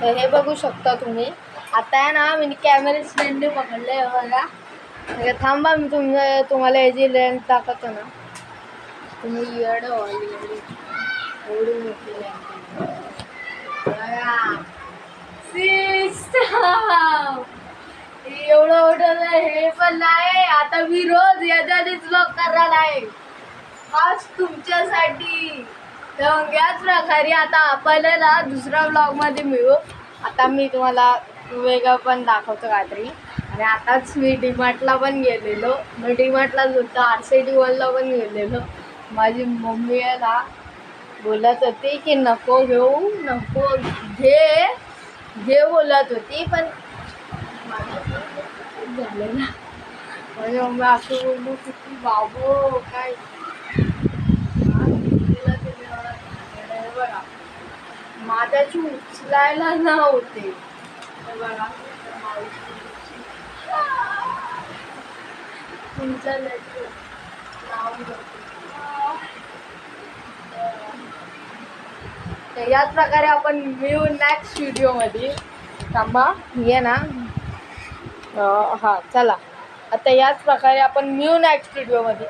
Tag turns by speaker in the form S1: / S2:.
S1: हे बघू शकता तुम्ही. आता आहे ना मी कॅमेरे स्टँड पकडले बघा. थांबा मी तुम्हाला याची लेन्स दाखवतो ना. तुम्ही येडं व्हाल एवढी मोठी लेन्स एवढं मोठं हे पण नाही. आता मी रोज याच्यानेच ब्लॉग करायला आहे आज तुमच्यासाठी. तर याच प्रकारे आता आपण ना दुसऱ्या ब्लॉग मध्ये मिळू. आता मी तुम्हाला वेगळं पण दाखवतो काहीतरी. आणि आताच मी डीमार्टला पण गेलेलो. मी डीमार्टला होतो RCT वॉलला पण गेलेलो. माझी मम्मी आहे ना बोलत होती की नको घेऊ नको घे घे बोलत होती. पण झालेला माझी मम्मी असं बोललो की बाबो काय बघा माझ्याची उचलायला ना होते बघा. तुमच्या याच प्रकारे आपण मिळू नेक्स्ट व्हिडिओमध्ये. थांबा ये ना. हां चला आता याच प्रकारे आपण मिळू नेक्स्ट व्हिडिओमध्ये.